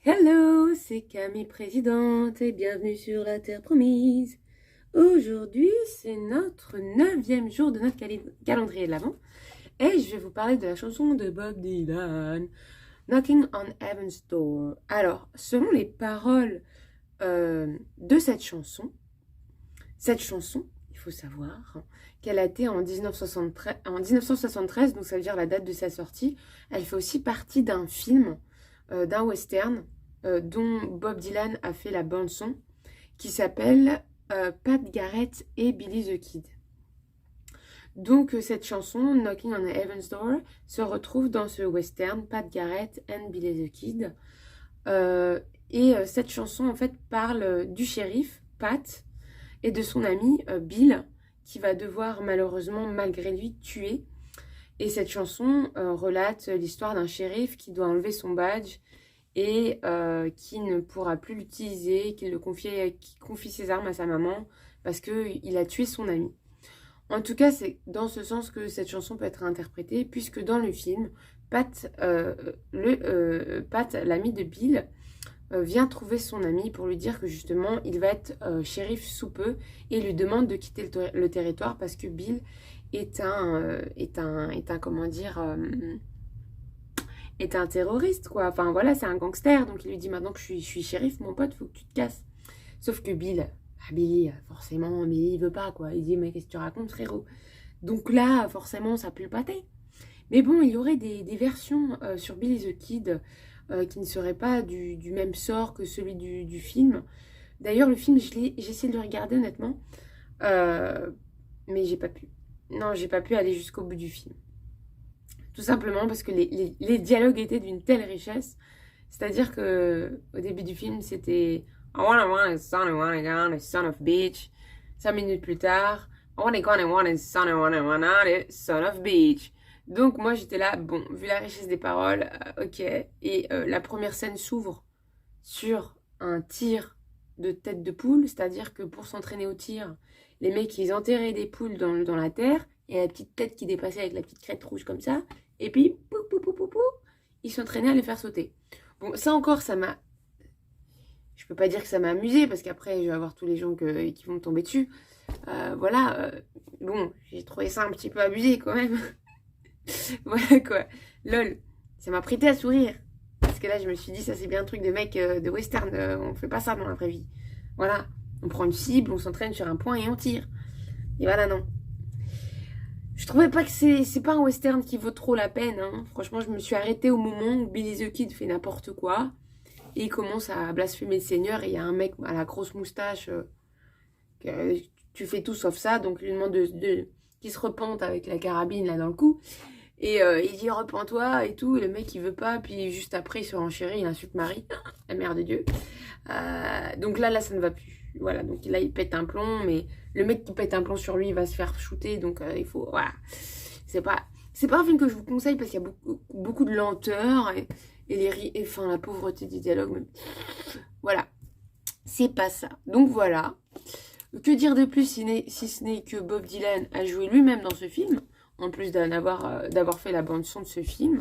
Hello, c'est Camille Présidente et bienvenue sur la Terre Promise. Aujourd'hui, c'est notre 9e jour de notre calendrier de l'Avent et je vais vous parler de la chanson de Bob Dylan, Knocking on Heaven's Door. Alors, selon les paroles de cette chanson, il faut savoir qu'elle a été en 1973, donc ça veut dire la date de sa sortie. Elle fait aussi partie d'un film, d'un western, dont Bob Dylan a fait la bande-son, qui s'appelle Pat Garrett et Billy the Kid. Donc cette chanson, Knocking on Heaven's Door, se retrouve dans ce western, Pat Garrett and Billy the Kid. Cette chanson, en fait, parle du shérif, Pat, et de son ami Bill, qui va devoir malheureusement, malgré lui, tuer. Et cette chanson relate l'histoire d'un shérif qui doit enlever son badge et qui ne pourra plus l'utiliser, qui confie ses armes à sa maman parce qu'il a tué son ami. En tout cas, c'est dans ce sens que cette chanson peut être interprétée, puisque dans le film, Pat, l'ami de Bill, vient trouver son ami pour lui dire que justement, il va être shérif sous peu et lui demande de quitter le territoire parce que Bill est un terroriste, quoi. Enfin, voilà, c'est un gangster. Donc, il lui dit, maintenant que je suis shérif, mon pote, faut que tu te casses. Sauf que Billy, forcément, Billy, il veut pas, quoi. Il dit, mais qu'est-ce que tu racontes, frérot? Donc là, forcément, ça pue le pâté. Mais bon, il y aurait des versions sur Billy the Kid qui ne seraient pas du même sort que celui du film. D'ailleurs, le film, j'ai essayé de le regarder, honnêtement. Mais j'ai pas pu. Non, j'ai pas pu aller jusqu'au bout du film. Tout simplement parce que les dialogues étaient d'une telle richesse. C'est-à-dire que au début du film, c'était I want a son of bitch. 5 minutes plus tard, I want a son of bitch. Donc moi j'étais là, bon, vu la richesse des paroles, ok. Et la première scène s'ouvre sur un tir de tête de poule, c'est-à-dire que pour s'entraîner au tir, les mecs ils enterraient des poules dans la terre, et la petite tête qui dépassait avec la petite crête rouge comme ça, et puis ils s'entraînaient à les faire sauter. Bon, ça encore, ça m'a... Je peux pas dire que ça m'a amusé, parce qu'après je vais avoir tous les gens qui vont me tomber dessus. Bon, j'ai trouvé ça un petit peu abusé quand même. Voilà quoi, lol, ça m'a prêté à sourire. Parce que là, je me suis dit, ça c'est bien un truc de mec de western, on fait pas ça dans la vraie vie. Voilà, on prend une cible, on s'entraîne sur un point et on tire. Et voilà, non. Je trouvais pas que c'est pas un western qui vaut trop la peine, hein. Franchement, je me suis arrêtée au moment où Billy the Kid fait n'importe quoi. Et il commence à blasphémer le Seigneur. Et il y a un mec à la grosse moustache tu fais tout sauf ça. Donc, il lui demande qu'il se repente avec la carabine là dans le cou. Et il dit repens-toi et tout, et le mec il veut pas, puis juste après il se renchérit, il insulte Marie, la mère de Dieu. Donc là ça ne va plus. Voilà, donc là il pète un plomb, mais le mec qui pète un plomb sur lui il va se faire shooter, donc il faut. Voilà. C'est pas un film que je vous conseille parce qu'il y a beaucoup de lenteur et enfin la pauvreté des dialogues. Mais... Voilà, c'est pas ça. Donc voilà. Que dire de plus si ce n'est que Bob Dylan a joué lui-même dans ce film, en plus d'avoir fait la bande-son de ce film,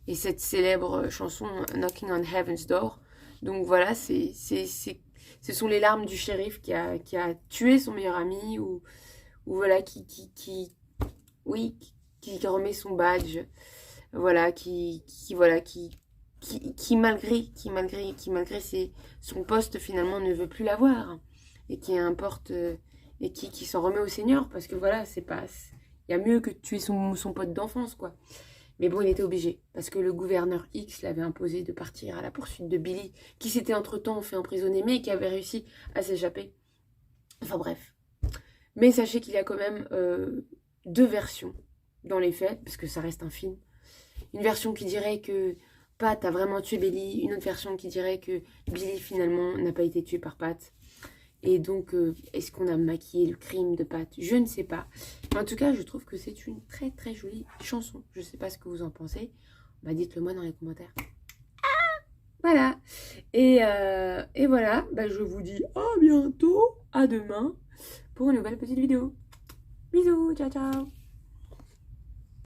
et cette célèbre chanson Knocking on Heaven's Door. Donc voilà, ce sont les larmes du shérif qui a tué son meilleur ami, ou voilà, qui remet son badge, voilà, qui malgré son poste finalement ne veut plus l'avoir, et qui importe, et qui s'en remet au Seigneur, parce que voilà, c'est pas... Il y a mieux que de tuer son pote d'enfance, quoi. Mais bon, il était obligé, parce que le gouverneur X l'avait imposé de partir à la poursuite de Billy, qui s'était entre-temps fait emprisonner, mais qui avait réussi à s'échapper. Enfin bref. Mais sachez qu'il y a quand même 2 versions dans les faits, parce que ça reste un film. Une version qui dirait que Pat a vraiment tué Billy, une autre version qui dirait que Billy, finalement, n'a pas été tué par Pat. Et donc, est-ce qu'on a maquillé le crime de Pat? Je ne sais pas. Mais en tout cas, je trouve que c'est une très très jolie chanson. Je ne sais pas ce que vous en pensez. Bah, dites-le moi dans les commentaires. Voilà. Et voilà, bah, je vous dis à bientôt, à demain, pour une nouvelle petite vidéo. Bisous, ciao ciao.